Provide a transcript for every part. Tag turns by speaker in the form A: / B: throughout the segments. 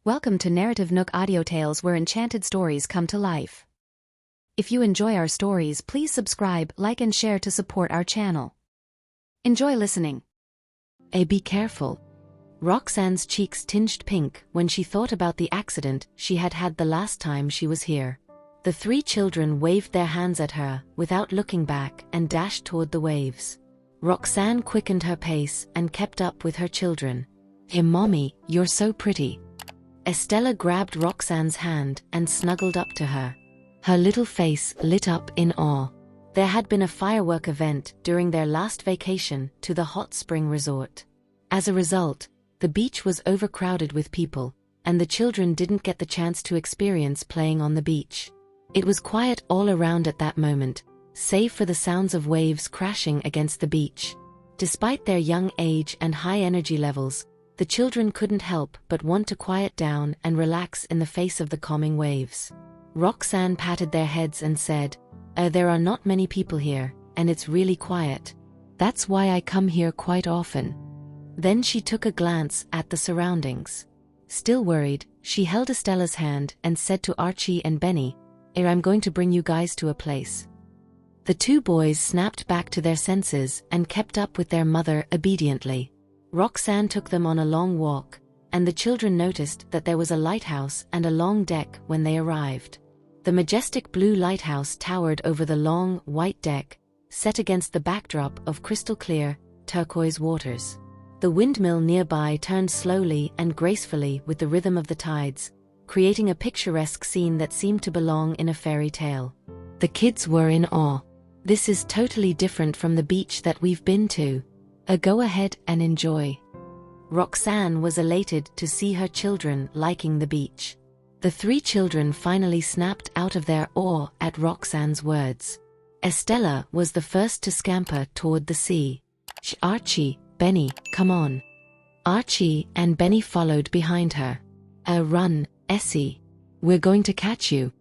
A: Welcome to NarrativeNook audio tales where enchanted stories come to life. If you enjoy our stories, please subscribe, like and share to support our channel. Enjoy listening. Be careful. Roxanne's cheeks tinged pink when she thought about the accident she had had the last time she was here. The three children waved their hands at her without looking back and dashed toward the waves. Roxanne quickened her pace and kept up with her children. "Hey mommy, you're so pretty." Estella grabbed Roxanne's hand and snuggled up to her. Her little face lit up in awe. There had been a firework event during their last vacation to the hot spring resort. As a result, the beach was overcrowded with people, and the children didn't get the chance to experience playing on the beach. It was quiet all around at that moment, save for the sounds of waves crashing against the beach. Despite their young age and high energy levels, the children couldn't help but want to quiet down and relax in the face of the calming waves. Roxanne patted their heads and said, There are not many people here, and it's really quiet. That's why I come here quite often." Then she took a glance at the surroundings. Still worried, she held Estella's hand and said to Archie and Benny, "I'm going to bring you guys to a place." The two boys snapped back to their senses and kept up with their mother obediently. Roxanne took them on a long walk, and the children noticed that there was a lighthouse and a long deck when they arrived. The majestic blue lighthouse towered over the long, white deck, set against the backdrop of crystal-clear, turquoise waters. The windmill nearby turned slowly and gracefully with the rhythm of the tides, creating a picturesque scene that seemed to belong in a fairy tale. The kids were in awe. "This is totally different from the beach that we've been to. Go ahead and enjoy." Roxanne was elated to see her children liking the beach. The three children finally snapped out of their awe at Roxanne's words. Estella was the first to scamper toward the sea. "Archie, Benny, come on." Archie and Benny followed behind her. "Run, Essie. We're going to catch you."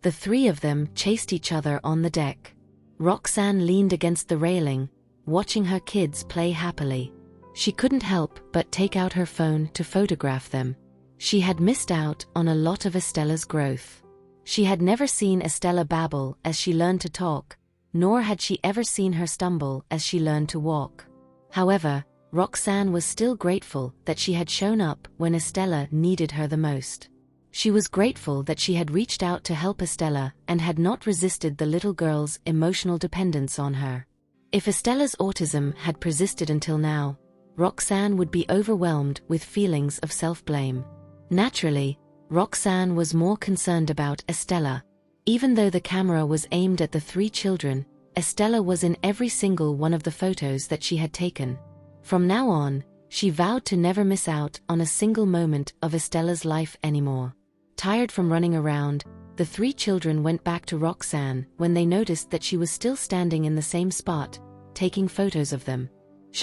A: The three of them chased each other on the deck. Roxanne leaned against the railing, watching her kids play happily. She couldn't help but take out her phone to photograph them. She had missed out on a lot of Estella's growth. She had never seen Estella babble as she learned to talk, nor had she ever seen her stumble as she learned to walk. However, Roxanne was still grateful that she had shown up when Estella needed her the most. She was grateful that she had reached out to help Estella and had not resisted the little girl's emotional dependence on her. If Estella's autism had persisted until now, Roxanne would be overwhelmed with feelings of self-blame. Naturally, Roxanne was more concerned about Estella. Even though the camera was aimed at the three children, Estella was in every single one of the photos that she had taken. From now on, she vowed to never miss out on a single moment of Estella's life anymore. Tired from running around, the three children went back to Roxanne when they noticed that she was still standing in the same spot, taking photos of them.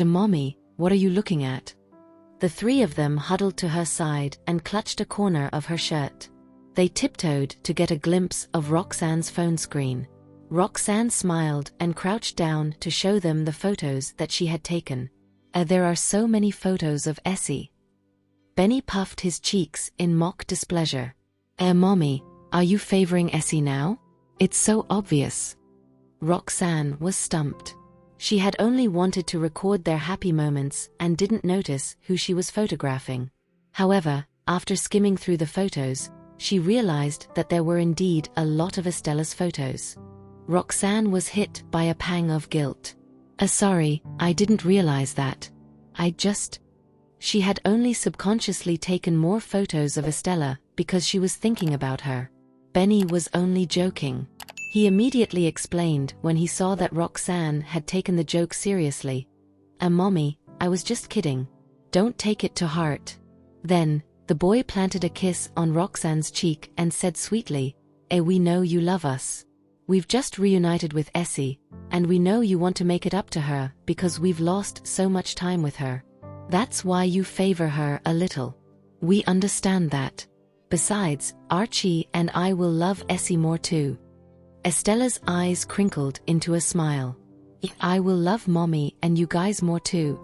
A: "Mommy, what are you looking at?" The three of them huddled to her side and clutched a corner of her shirt. They tiptoed to get a glimpse of Roxanne's phone screen. Roxanne smiled and crouched down to show them the photos that she had taken. There are so many photos of Essie." Benny puffed his cheeks in mock displeasure. Mommy, are you favoring Essie now? It's so obvious." Roxanne was stumped. She had only wanted to record their happy moments and didn't notice who she was photographing. However, after skimming through the photos, she realized that there were indeed a lot of Estella's photos. Roxanne was hit by a pang of guilt. Sorry, I didn't realize that. She had only subconsciously taken more photos of Estella because she was thinking about her. Benny was only joking. He immediately explained when he saw that Roxanne had taken the joke seriously. "Mommy, I was just kidding. Don't take it to heart." Then, the boy planted a kiss on Roxanne's cheek and said sweetly, "We know you love us. We've just reunited with Essie, and we know you want to make it up to her because we've lost so much time with her. That's why you favor her a little. We understand that. Besides, Archie and I will love Essie more too." Estella's eyes crinkled into a smile. "I will love Mommy and you guys more too."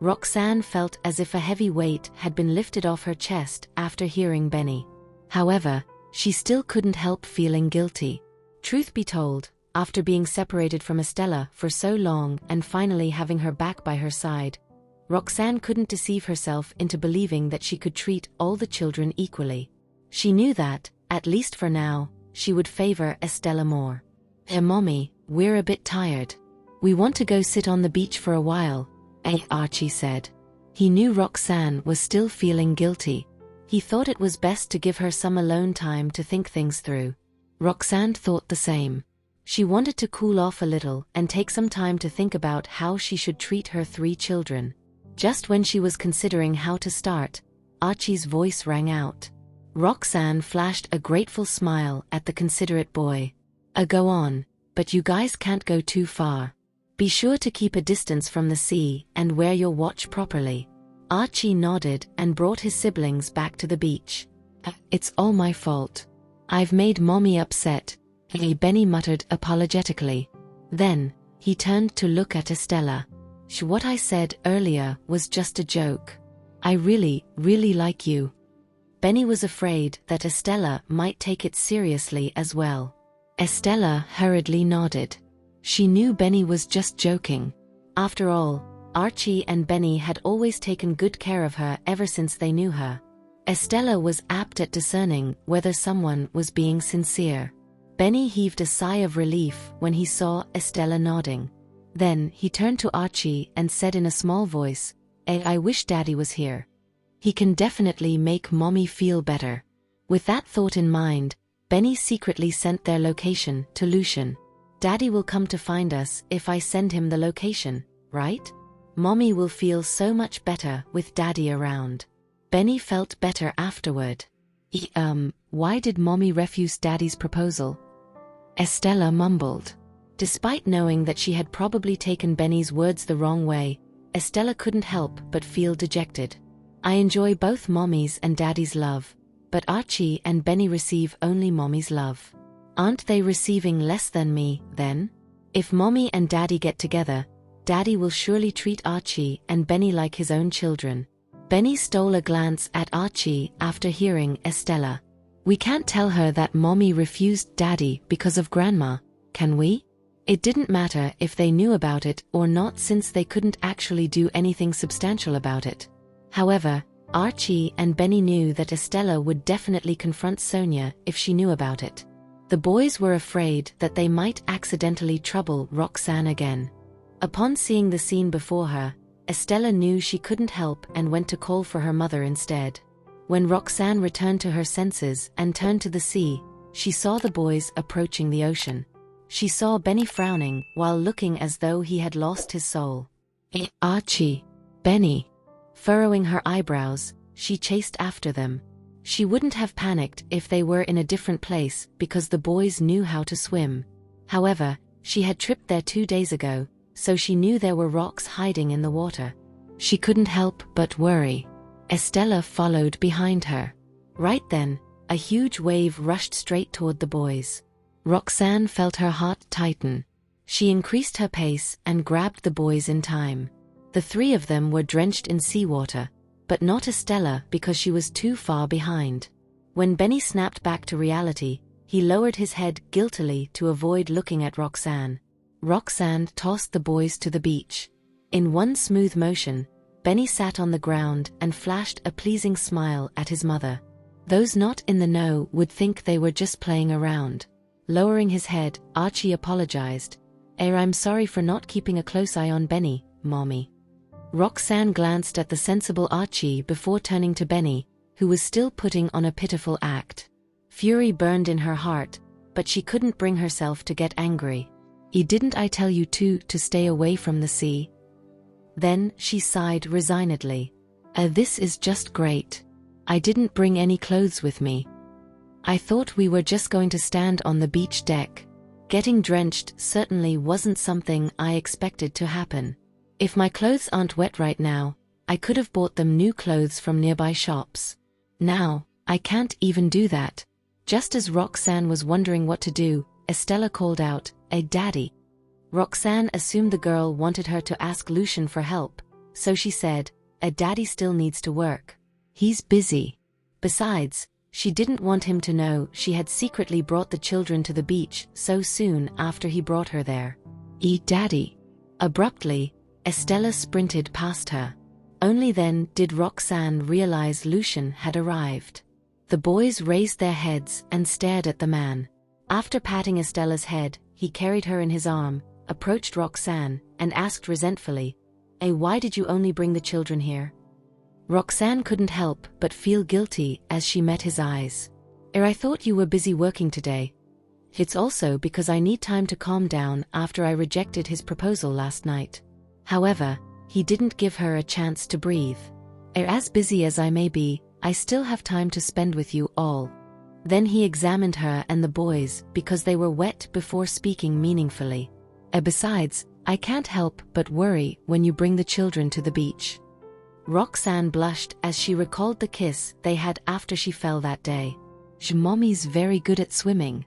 A: Roxanne felt as if a heavy weight had been lifted off her chest after hearing Benny. However, she still couldn't help feeling guilty. Truth be told, after being separated from Estella for so long and finally having her back by her side, Roxanne couldn't deceive herself into believing that she could treat all the children equally. She knew that, at least for now, she would favor Estella more. Mommy, we're a bit tired. We want to go sit on the beach for a while, Archie said. He knew Roxanne was still feeling guilty. He thought it was best to give her some alone time to think things through. Roxanne thought the same. She wanted to cool off a little and take some time to think about how she should treat her 3 children. Just when she was considering how to start, Archie's voice rang out. Roxanne flashed a grateful smile at the considerate boy. Go on, but you guys can't go too far. Be sure to keep a distance from the sea and wear your watch properly. Archie nodded and brought his siblings back to the beach. It's all my fault. I've made Mommy upset, Benny muttered apologetically. Then, he turned to look at Estella. What I said earlier was just a joke. I really like you. Benny was afraid that Estella might take it seriously as well. Estella hurriedly nodded. She knew Benny was just joking. After all, Archie and Benny had always taken good care of her ever since they knew her. Estella was apt at discerning whether someone was being sincere. Benny heaved a sigh of relief when he saw Estella nodding. Then he turned to Archie and said in a small voice, I wish Daddy was here. He can definitely make Mommy feel better. With that thought in mind, Benny secretly sent their location to Lucian. Daddy will come to find us if I send him the location, right? Mommy will feel so much better with Daddy around. Benny felt better afterward. Why did Mommy refuse Daddy's proposal? Estella mumbled. Despite knowing that she had probably taken Benny's words the wrong way, Estella couldn't help but feel dejected. I enjoy both Mommy's and Daddy's love, but Archie and Benny receive only Mommy's love. Aren't they receiving less than me, then? If Mommy and Daddy get together, Daddy will surely treat Archie and Benny like his own children. Benny stole a glance at Archie after hearing Estella. We can't tell her that Mommy refused Daddy because of Grandma, can we? It didn't matter if they knew about it or not since they couldn't actually do anything substantial about it. However, Archie and Benny knew that Estella would definitely confront Sonia if she knew about it. The boys were afraid that they might accidentally trouble Roxanne again. Upon seeing the scene before her, Estella knew she couldn't help and went to call for her mother instead. When Roxanne returned to her senses and turned to the sea, she saw the boys approaching the ocean. She saw Benny frowning while looking as though he had lost his soul. Archie, Benny. Furrowing her eyebrows, she chased after them. She wouldn't have panicked if they were in a different place because the boys knew how to swim. However, she had tripped there 2 days ago, so she knew there were rocks hiding in the water. She couldn't help but worry. Estella followed behind her. Right then, a huge wave rushed straight toward the boys. Roxanne felt her heart tighten. She increased her pace and grabbed the boys in time. The 3 of them were drenched in seawater, but not Estella because she was too far behind. When Benny snapped back to reality, he lowered his head guiltily to avoid looking at Roxanne. Roxanne tossed the boys to the beach. In one smooth motion, Benny sat on the ground and flashed a pleasing smile at his mother. Those not in the know would think they were just playing around. Lowering his head, Archie apologized. I'm sorry for not keeping a close eye on Benny, Mommy. Roxanne glanced at the sensible Archie before turning to Benny, who was still putting on a pitiful act. Fury burned in her heart, but she couldn't bring herself to get angry. Didn't I tell you to stay away from the sea? Then she sighed resignedly. This is just great. I didn't bring any clothes with me. I thought we were just going to stand on the beach deck. Getting drenched certainly wasn't something I expected to happen. If my clothes aren't wet right now, I could have bought them new clothes from nearby shops. Now, I can't even do that. Just as Roxanne was wondering what to do, Estella called out, Daddy. Roxanne assumed the girl wanted her to ask Lucian for help, so she said, Daddy still needs to work. He's busy. Besides, she didn't want him to know she had secretly brought the children to the beach so soon after he brought her there. Daddy. Abruptly, Estella sprinted past her. Only then did Roxanne realize Lucian had arrived. The boys raised their heads and stared at the man. After patting Estella's head, he carried her in his arm, approached Roxanne, and asked resentfully, why did you only bring the children here? Roxanne couldn't help but feel guilty as she met his eyes. I thought you were busy working today. It's also because I need time to calm down after I rejected his proposal last night. However, he didn't give her a chance to breathe. As busy as I may be, I still have time to spend with you all. Then he examined her and the boys because they were wet before speaking meaningfully. Besides, I can't help but worry when you bring the children to the beach. Roxanne blushed as she recalled the kiss they had after she fell that day. Mommy's very good at swimming.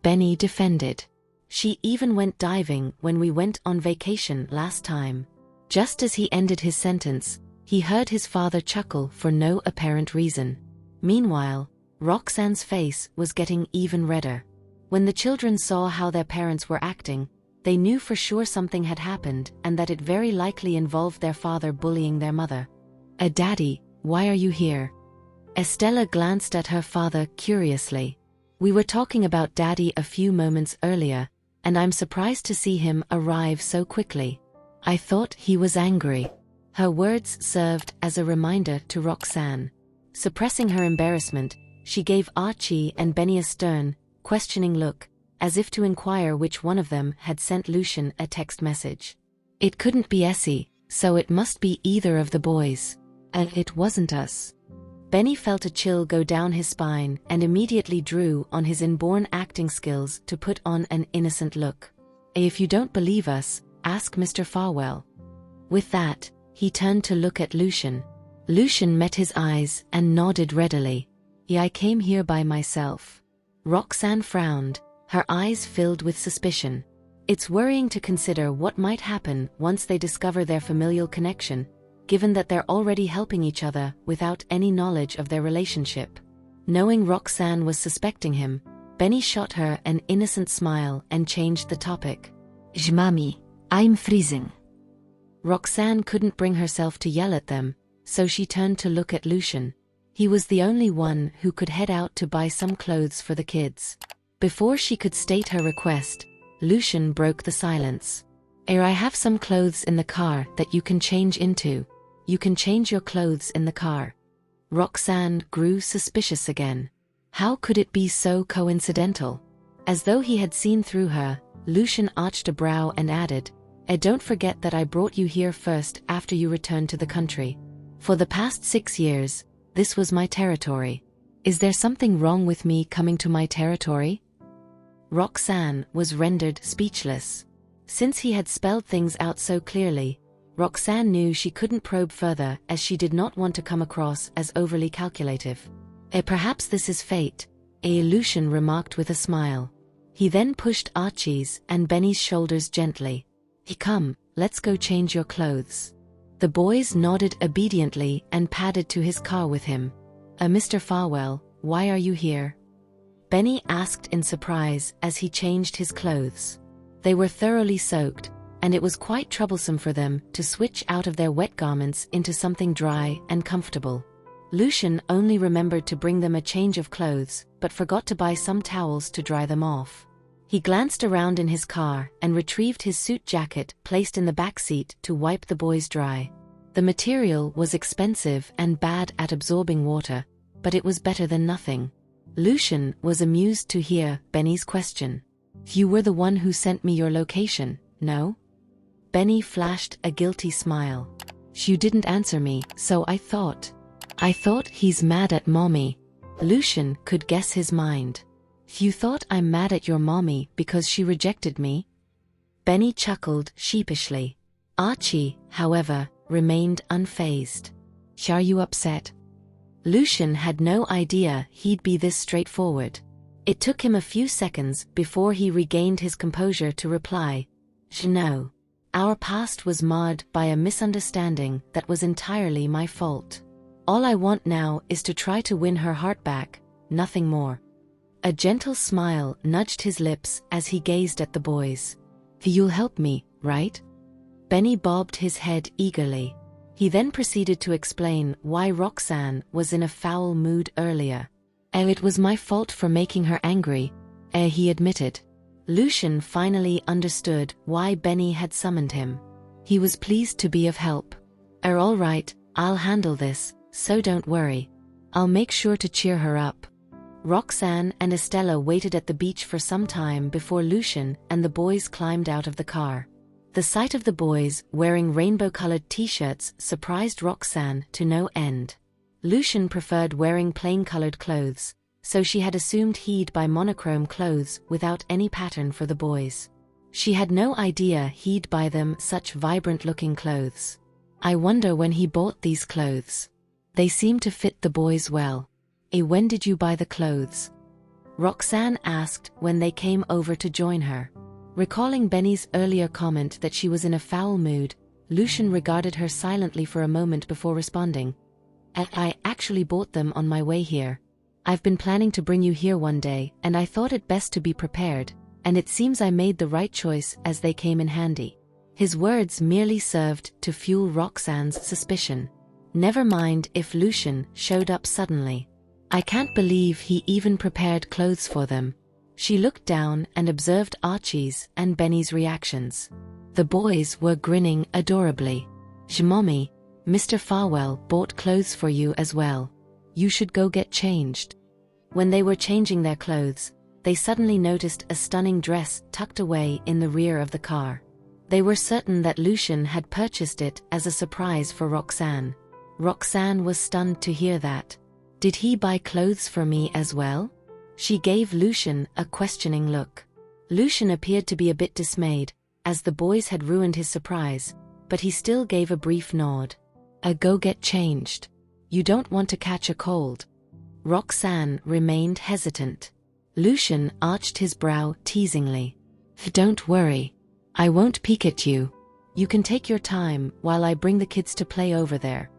A: Benny defended. She even went diving when we went on vacation last time. Just as he ended his sentence, he heard his father chuckle for no apparent reason. Meanwhile, Roxanne's face was getting even redder. When the children saw how their parents were acting, they knew for sure something had happened and that it very likely involved their father bullying their mother. Daddy, why are you here? Estella glanced at her father curiously. We were talking about Daddy a few moments earlier, and I'm surprised to see him arrive so quickly. I thought he was angry. Her words served as a reminder to Roxanne. Suppressing her embarrassment, she gave Archie and Benny a stern, questioning look, as if to inquire which one of them had sent Lucian a text message. It couldn't be Essie, so it must be either of the boys. It wasn't us. Benny felt a chill go down his spine and immediately drew on his inborn acting skills to put on an innocent look. If you don't believe us, ask Mr. Farwell. With that, he turned to look at Lucian. Lucian met his eyes and nodded readily. I came here by myself. Roxanne frowned, her eyes filled with suspicion. It's worrying to consider what might happen once they discover their familial connection, given that they're already helping each other without any knowledge of their relationship. Knowing Roxanne was suspecting him, Benny shot her an innocent smile and changed the topic. Mommy, I'm freezing. Roxanne couldn't bring herself to yell at them, so she turned to look at Lucian. He was the only one who could head out to buy some clothes for the kids. Before she could state her request, Lucian broke the silence. I have some clothes in the car that you can change into. You can change your clothes in the car. Roxanne grew suspicious again. How could it be so coincidental? As though he had seen through her, Lucian arched a brow and added, don't forget that I brought you here first after you returned to the country. For the past 6 years, this was my territory. Is there something wrong with me coming to my territory? Roxanne was rendered speechless. Since he had spelled things out so clearly, Roxanne knew she couldn't probe further as she did not want to come across as overly calculative. Perhaps this is fate, Lucian remarked with a smile. He then pushed Archie's and Benny's shoulders gently. Come, let's go change your clothes. The boys nodded obediently and padded to his car with him. Mr. Farwell, why are you here? Benny asked in surprise as he changed his clothes. They were thoroughly soaked, and it was quite troublesome for them to switch out of their wet garments into something dry and comfortable. Lucian only remembered to bring them a change of clothes, but forgot to buy some towels to dry them off. He glanced around in his car and retrieved his suit jacket placed in the back seat to wipe the boys dry. The material was expensive and bad at absorbing water, but it was better than nothing. Lucian was amused to hear Benny's question. You were the one who sent me your location, no? Benny flashed a guilty smile. You didn't answer me, so I thought he's mad at mommy. Lucian could guess his mind. You thought I'm mad at your mommy because she rejected me? Benny chuckled sheepishly. Archie, however, remained unfazed. Are you upset? Lucian had no idea he'd be this straightforward. It took him a few seconds before he regained his composure to reply, No. Our past was marred by a misunderstanding that was entirely my fault. All I want now is to try to win her heart back, nothing more." A gentle smile nudged his lips as he gazed at the boys. "You'll help me, right?" Benny bobbed his head eagerly. He then proceeded to explain why Roxanne was in a foul mood earlier. "It was my fault for making her angry," he admitted. Lucian finally understood why Benny had summoned him. He was pleased to be of help. "All right, I'll handle this, so don't worry. I'll make sure to cheer her up." Roxanne and Estella waited at the beach for some time before Lucian and the boys climbed out of the car. The sight of the boys wearing rainbow-colored t-shirts surprised Roxanne to no end. Lucian preferred wearing plain-colored clothes, so she had assumed he'd buy monochrome clothes without any pattern for the boys. She had no idea he'd buy them such vibrant-looking clothes. "I wonder when he bought these clothes. They seem to fit the boys well. When did you buy the clothes?" Roxanne asked when they came over to join her. Recalling Benny's earlier comment that she was in a foul mood, Lucian regarded her silently for a moment before responding. "I actually bought them on my way here. I've been planning to bring you here one day, and I thought it best to be prepared, and it seems I made the right choice as they came in handy." His words merely served to fuel Roxanne's suspicion. Never mind if Lucian showed up suddenly. "I can't believe he even prepared clothes for them." She looked down and observed Archie's and Benny's reactions. The boys were grinning adorably. "Mommy, Mr. Farwell bought clothes for you as well. You should go get changed." When they were changing their clothes, they suddenly noticed a stunning dress tucked away in the rear of the car. They were certain that Lucian had purchased it as a surprise for Roxanne. Roxanne was stunned to hear that. "Did he buy clothes for me as well?" She gave Lucian a questioning look. Lucian appeared to be a bit dismayed, as the boys had ruined his surprise, but he still gave a brief nod. "Go get changed. You don't want to catch a cold." Roxanne remained hesitant. Lucian arched his brow teasingly. "Don't worry. I won't peek at you. You can take your time while I bring the kids to play over there."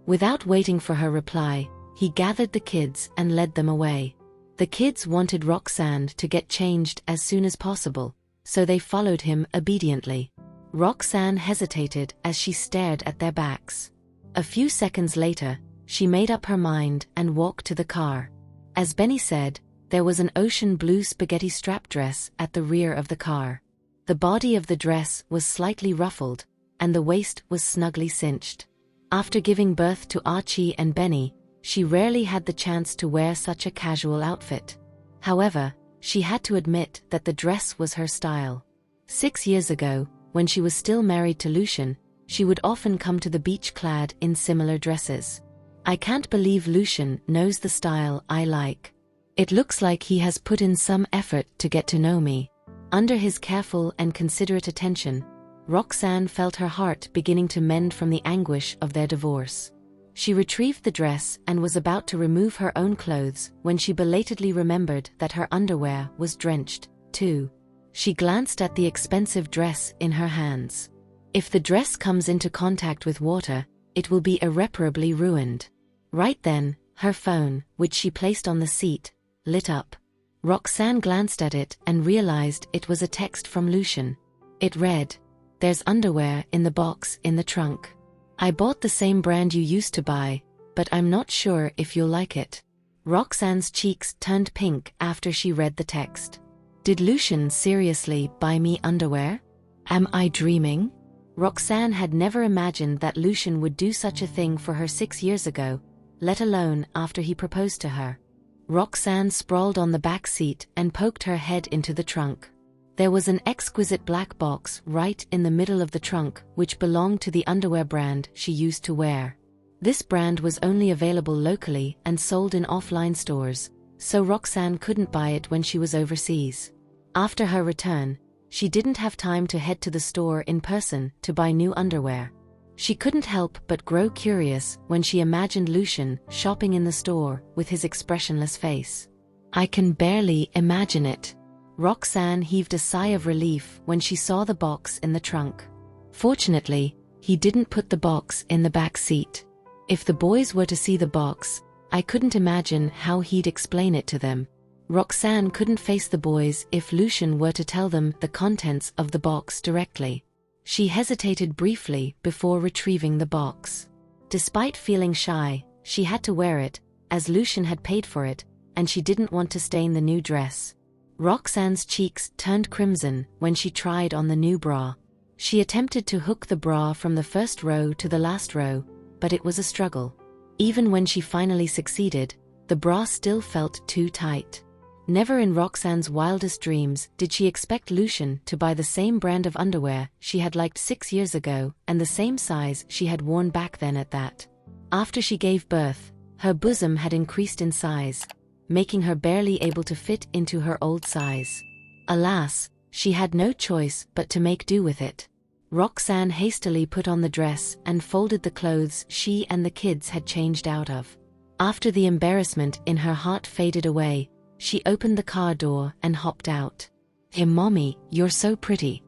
A: Without waiting for her reply, he gathered the kids and led them away. The kids wanted Roxanne to get changed as soon as possible, so they followed him obediently. Roxanne hesitated as she stared at their backs. A few seconds later, she made up her mind and walked to the car. As Benny said, there was an ocean blue spaghetti strap dress at the rear of the car. The body of the dress was slightly ruffled, and the waist was snugly cinched. After giving birth to Archie and Benny, she rarely had the chance to wear such a casual outfit. However, she had to admit that the dress was her style. 6 years ago, when she was still married to Lucian, she would often come to the beach clad in similar dresses. "I can't believe Lucian knows the style I like. It looks like he has put in some effort to get to know me." Under his careful and considerate attention, Roxanne felt her heart beginning to mend from the anguish of their divorce. She retrieved the dress and was about to remove her own clothes when she belatedly remembered that her underwear was drenched, too. She glanced at the expensive dress in her hands. If the dress comes into contact with water, it will be irreparably ruined. Right then, her phone, which she placed on the seat, lit up. Roxanne glanced at it and realized it was a text from Lucian. It read, "There's underwear in the box in the trunk. I bought the same brand you used to buy, but I'm not sure if you'll like it." Roxanne's cheeks turned pink after she read the text. Did Lucian seriously buy me underwear? Am I dreaming? Roxanne had never imagined that Lucian would do such a thing for her 6 years ago, let alone after he proposed to her. Roxanne sprawled on the back seat and poked her head into the trunk. There was an exquisite black box right in the middle of the trunk which belonged to the underwear brand she used to wear. This brand was only available locally and sold in offline stores, so Roxanne couldn't buy it when she was overseas. After her return, she didn't have time to head to the store in person to buy new underwear. She couldn't help but grow curious when she imagined Lucian shopping in the store with his expressionless face. "I can barely imagine it." Roxanne heaved a sigh of relief when she saw the box in the trunk. Fortunately, he didn't put the box in the back seat. If the boys were to see the box, I couldn't imagine how he'd explain it to them. Roxanne couldn't face the boys if Lucian were to tell them the contents of the box directly. She hesitated briefly before retrieving the box. Despite feeling shy, she had to wear it, as Lucian had paid for it, and she didn't want to stain the new dress. Roxanne's cheeks turned crimson when she tried on the new bra. She attempted to hook the bra from the first row to the last row, but it was a struggle. Even when she finally succeeded, the bra still felt too tight. Never in Roxanne's wildest dreams did she expect Lucian to buy the same brand of underwear she had liked 6 years ago and the same size she had worn back then at that. After she gave birth, her bosom had increased in size, making her barely able to fit into her old size. Alas, she had no choice but to make do with it. Roxanne hastily put on the dress and folded the clothes she and the kids had changed out of. After the embarrassment in her heart faded away, she opened the car door and hopped out. "Hey Mommy, you're so pretty."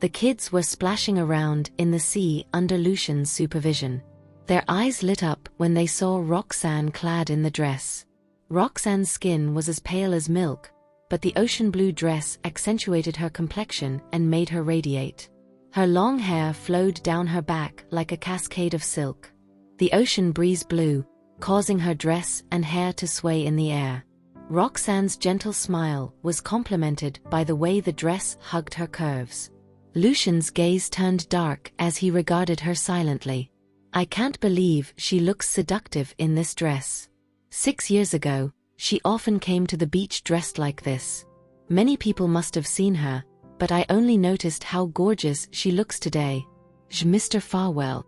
A: The kids were splashing around in the sea under Lucian's supervision. Their eyes lit up when they saw Roxanne clad in the dress. Roxanne's skin was as pale as milk, but the ocean blue dress accentuated her complexion and made her radiate. Her long hair flowed down her back like a cascade of silk. The ocean breeze blew, causing her dress and hair to sway in the air. Roxanne's gentle smile was complemented by the way the dress hugged her curves. Lucian's gaze turned dark as he regarded her silently. "I can't believe she looks seductive in this dress. 6 years ago, she often came to the beach dressed like this. Many people must have seen her, but I only noticed how gorgeous she looks today." Mr. Farwell.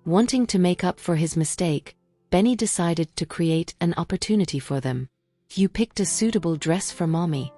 A: Wanting to make up for his mistake, Benny decided to create an opportunity for them. "You picked a suitable dress for Mommy."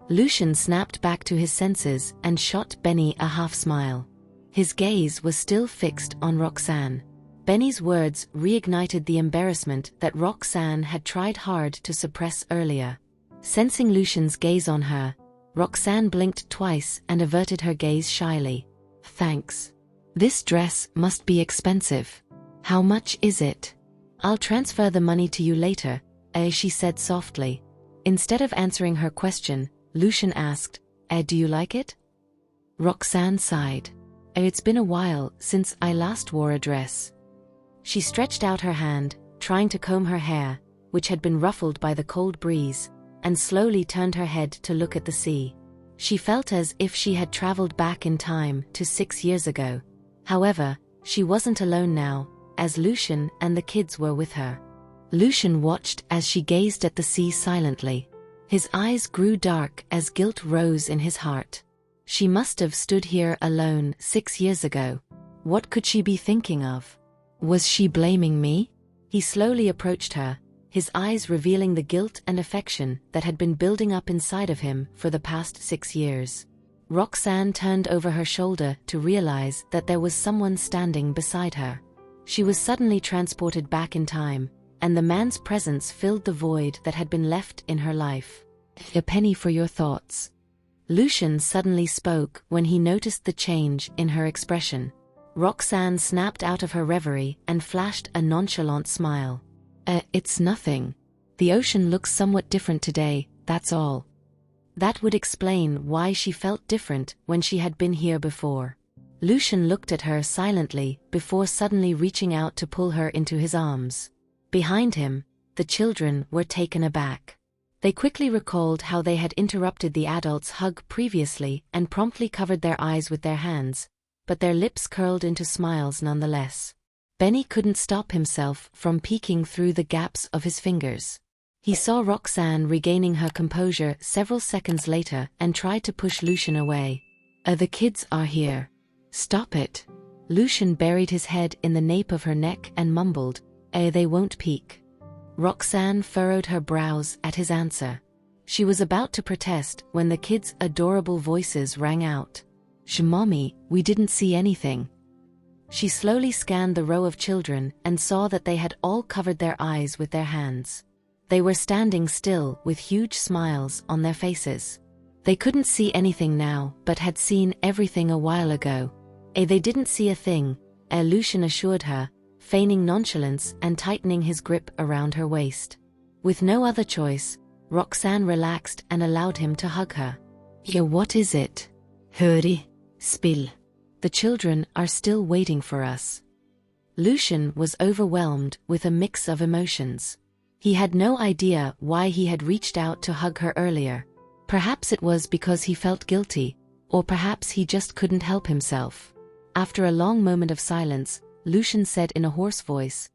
A: Lucian snapped back to his senses and shot Benny a half-smile. His gaze was still fixed on Roxanne. Benny's words reignited the embarrassment that Roxanne had tried hard to suppress earlier. Sensing Lucian's gaze on her, Roxanne blinked twice and averted her gaze shyly. "Thanks. This dress must be expensive. How much is it?" "I'll transfer the money to you later," she said softly. Instead of answering her question, Lucian asked, "Do you like it?" Roxanne sighed. "It's been a while since I last wore a dress." She stretched out her hand, trying to comb her hair, which had been ruffled by the cold breeze, and slowly turned her head to look at the sea. She felt as if she had traveled back in time to 6 years ago. However, she wasn't alone now, as Lucian and the kids were with her. Lucian watched as she gazed at the sea silently. His eyes grew dark as guilt rose in his heart. She must have stood here alone 6 years ago. What could she be thinking of? Was she blaming me? He slowly approached her, his eyes revealing the guilt and affection that had been building up inside of him for the past 6 years. Roxanne turned over her shoulder to realize that there was someone standing beside her. She was suddenly transported back in time, and the man's presence filled the void that had been left in her life. "A penny for your thoughts." Lucian suddenly spoke when he noticed the change in her expression. Roxanne snapped out of her reverie and flashed a nonchalant smile. It's nothing. The ocean looks somewhat different today, that's all." That would explain why she felt different when she had been here before. Lucian looked at her silently before suddenly reaching out to pull her into his arms. Behind him, the children were taken aback. They quickly recalled how they had interrupted the adult's hug previously and promptly covered their eyes with their hands, but their lips curled into smiles nonetheless. Benny couldn't stop himself from peeking through the gaps of his fingers. He saw Roxanne regaining her composure several seconds later and tried to push Lucian away. The kids are here. Stop it." Lucian buried his head in the nape of her neck and mumbled, "They won't peek." Roxanne furrowed her brows at his answer. She was about to protest when the kids' adorable voices rang out. "Mommy, we didn't see anything." She slowly scanned the row of children and saw that they had all covered their eyes with their hands. They were standing still with huge smiles on their faces. They couldn't see anything now but had seen everything a while ago. They didn't see a thing, Lucian assured her, feigning nonchalance and tightening his grip around her waist. With no other choice, Roxanne relaxed and allowed him to hug her. Yeah, what is it? Hurry, spill. The children are still waiting for us. Lucian was overwhelmed with a mix of emotions. He had no idea why he had reached out to hug her earlier. Perhaps it was because he felt guilty, or perhaps he just couldn't help himself. After a long moment of silence, Lucian said in a hoarse voice,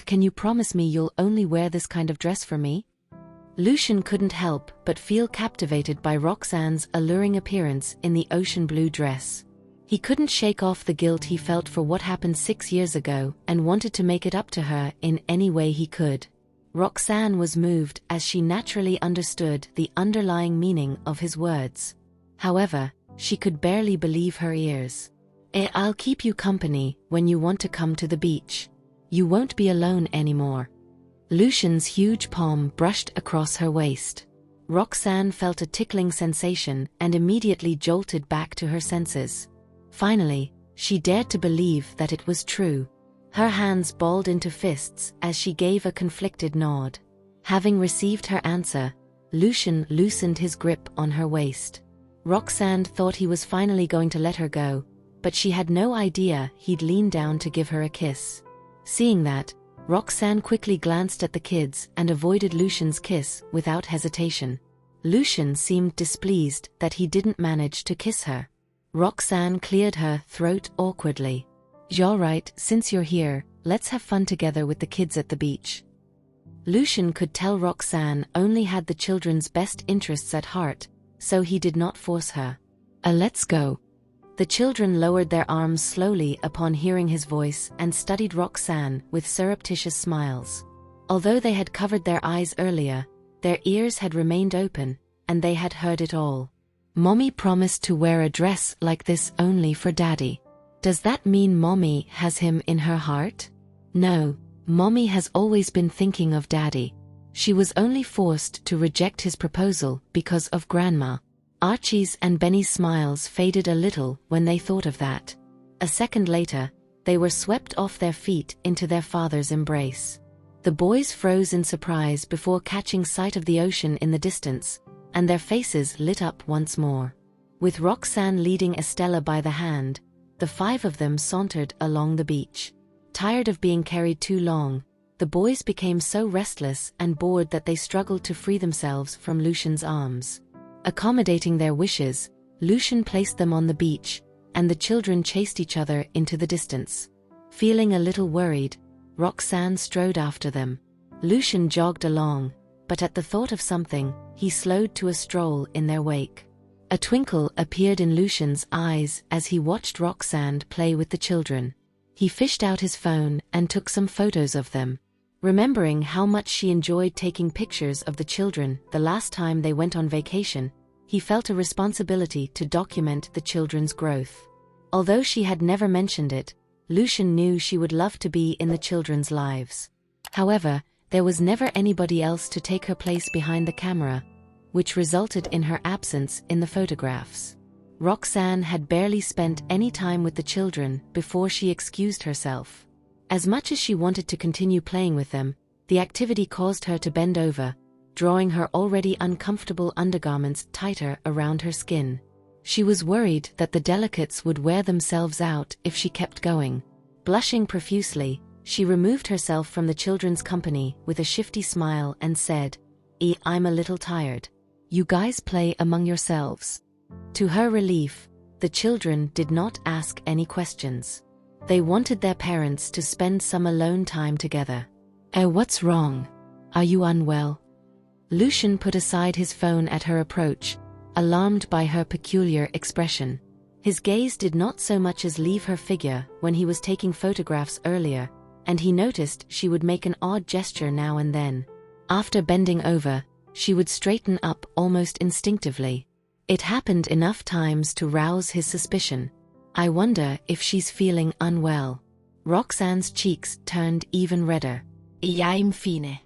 A: "Can you promise me you'll only wear this kind of dress for me?" Lucian couldn't help but feel captivated by Roxanne's alluring appearance in the ocean blue dress. He couldn't shake off the guilt he felt for what happened 6 years ago and wanted to make it up to her in any way he could. Roxanne was moved as she naturally understood the underlying meaning of his words. However, she could barely believe her ears. "I'll keep you company when you want to come to the beach. You won't be alone anymore." Lucian's huge palm brushed across her waist. Roxanne felt a tickling sensation and immediately jolted back to her senses. Finally, she dared to believe that it was true. Her hands balled into fists as she gave a conflicted nod. Having received her answer, Lucian loosened his grip on her waist. Roxanne thought he was finally going to let her go, but she had no idea he'd lean down to give her a kiss. Seeing that, Roxanne quickly glanced at the kids and avoided Lucian's kiss without hesitation. Lucian seemed displeased that he didn't manage to kiss her. Roxanne cleared her throat awkwardly. "All right, since you're here, let's have fun together with the kids at the beach." Lucian could tell Roxanne only had the children's best interests at heart, so he did not force her. Let's go." The children lowered their arms slowly upon hearing his voice and studied Roxanne with surreptitious smiles. Although they had covered their eyes earlier, their ears had remained open, and they had heard it all. "Mommy promised to wear a dress like this only for Daddy. Does that mean Mommy has him in her heart?" "No, Mommy has always been thinking of Daddy. She was only forced to reject his proposal because of Grandma." Archie's and Benny's smiles faded a little when they thought of that. A second later, they were swept off their feet into their father's embrace. The boys froze in surprise before catching sight of the ocean in the distance, and their faces lit up once more. With Roxanne leading Estella by the hand, the 5 of them sauntered along the beach. Tired of being carried too long, the boys became so restless and bored that they struggled to free themselves from Lucian's arms. Accommodating their wishes, Lucian placed them on the beach, and the children chased each other into the distance. Feeling a little worried, Roxanne strode after them. Lucian jogged along, but at the thought of something, he slowed to a stroll in their wake. A twinkle appeared in Lucian's eyes as he watched Roxanne play with the children. He fished out his phone and took some photos of them. Remembering how much she enjoyed taking pictures of the children the last time they went on vacation, he felt a responsibility to document the children's growth. Although she had never mentioned it, Lucian knew she would love to be in the children's lives. However, there was never anybody else to take her place behind the camera, which resulted in her absence in the photographs. Roxanne had barely spent any time with the children before she excused herself. As much as she wanted to continue playing with them, the activity caused her to bend over, drawing her already uncomfortable undergarments tighter around her skin. She was worried that the delicates would wear themselves out if she kept going. Blushing profusely, she removed herself from the children's company with a shifty smile and said, "I'm a little tired. You guys play among yourselves." To her relief, the children did not ask any questions. They wanted their parents to spend some alone time together. What's wrong? Are you unwell?" Lucian put aside his phone at her approach, alarmed by her peculiar expression. His gaze did not so much as leave her figure when he was taking photographs earlier, and he noticed she would make an odd gesture now and then. After bending over, she would straighten up almost instinctively. It happened enough times to rouse his suspicion. "I wonder if she's feeling unwell." Roxanne's cheeks turned even redder. Infine.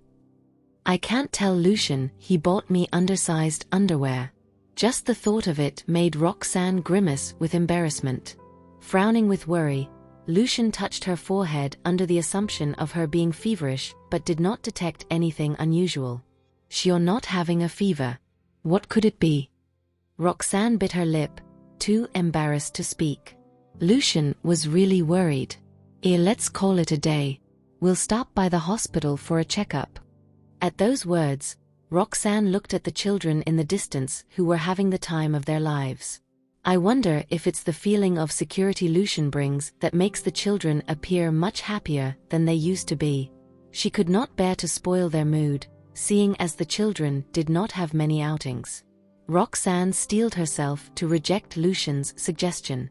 A: "I can't tell Lucian he bought me undersized underwear." Just the thought of it made Roxanne grimace with embarrassment. Frowning with worry, Lucian touched her forehead under the assumption of her being feverish but did not detect anything unusual. "You're not having a fever. What could it be?" Roxanne bit her lip, too embarrassed to speak. Lucian was really worried. Let's call it a day. We'll stop by the hospital for a checkup." At those words, Roxanne looked at the children in the distance who were having the time of their lives. "I wonder if it's the feeling of security Lucian brings that makes the children appear much happier than they used to be." She could not bear to spoil their mood, seeing as the children did not have many outings. Roxanne steeled herself to reject Lucian's suggestion.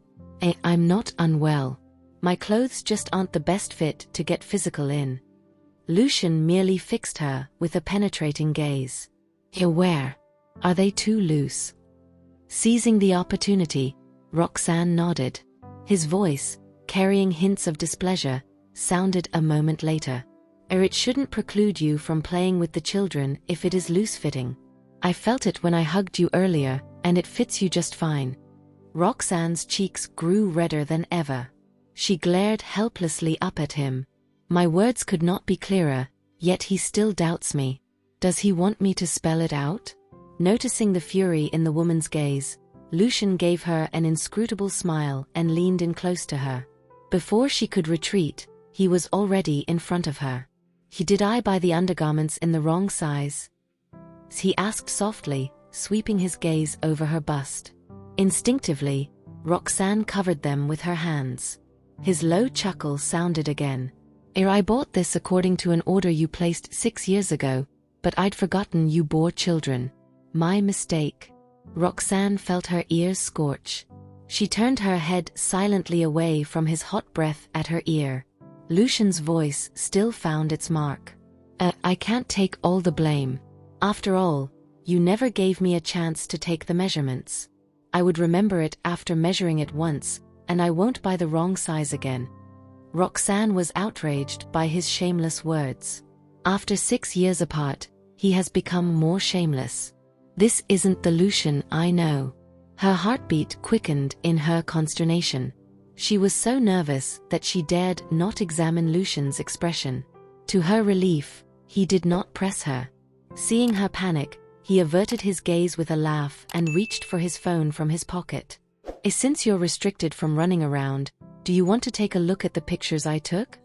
A: "I'm not unwell. My clothes just aren't the best fit to get physical in." Lucian merely fixed her with a penetrating gaze. "Where? Are they too loose?" Seizing the opportunity, Roxanne nodded. His voice, carrying hints of displeasure, sounded a moment later. It shouldn't preclude you from playing with the children if it is loose-fitting. I felt it when I hugged you earlier, and it fits you just fine." Roxanne's cheeks grew redder than ever. She glared helplessly up at him. "My words could not be clearer, yet he still doubts me. Does he want me to spell it out?" Noticing the fury in the woman's gaze, Lucian gave her an inscrutable smile and leaned in close to her. Before she could retreat, he was already in front of her. "Did I buy the undergarments in the wrong size?" he asked softly, sweeping his gaze over her bust. Instinctively, Roxanne covered them with her hands. His low chuckle sounded again. "I bought this according to an order you placed 6 years ago, but I'd forgotten you bore children. My mistake." Roxanne felt her ears scorch. She turned her head silently away from his hot breath at her ear. Lucian's voice still found its mark. I can't take all the blame. After all, you never gave me a chance to take the measurements. I would remember it after measuring it once, and I won't buy the wrong size again." Roxanne was outraged by his shameless words. After 6 years apart, he has become more shameless. This isn't the Lucian I know. Her heartbeat quickened in her consternation. She was so nervous that she dared not examine Lucian's expression. To her relief, he did not press her. Seeing her panic, he averted his gaze with a laugh and reached for his phone from his pocket. "Since you're restricted from running around, do you want to take a look at the pictures I took?"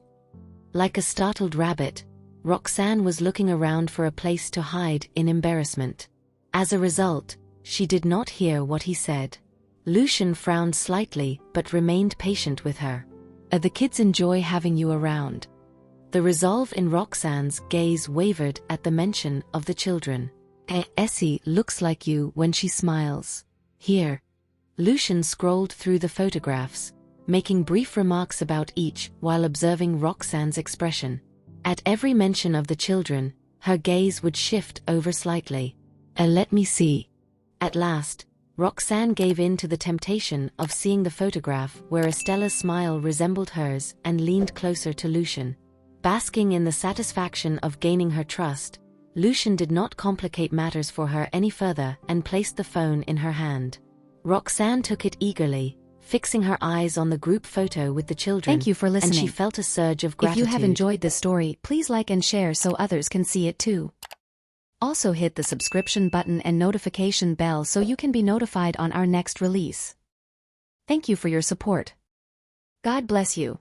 A: Like a startled rabbit, Roxanne was looking around for a place to hide in embarrassment. As a result, she did not hear what he said. Lucian frowned slightly but remained patient with her. The kids enjoy having you around." The resolve in Roxanne's gaze wavered at the mention of the children. "Essie looks like you when she smiles. Here." Lucian scrolled through the photographs, making brief remarks about each while observing Roxanne's expression. At every mention of the children, her gaze would shift over slightly. Let me see." At last, Roxanne gave in to the temptation of seeing the photograph where Estella's smile resembled hers and leaned closer to Lucian. Basking in the satisfaction of gaining her trust, Lucian did not complicate matters for her any further and placed the phone in her hand. Roxanne took it eagerly, fixing her eyes on the group photo with the children.
B: Thank you for listening.
A: And she felt a surge of gratitude.
B: If you have enjoyed this story, please like and share so others can see it too. Also hit the subscription button and notification bell so you can be notified on our next release. Thank you for your support. God bless you.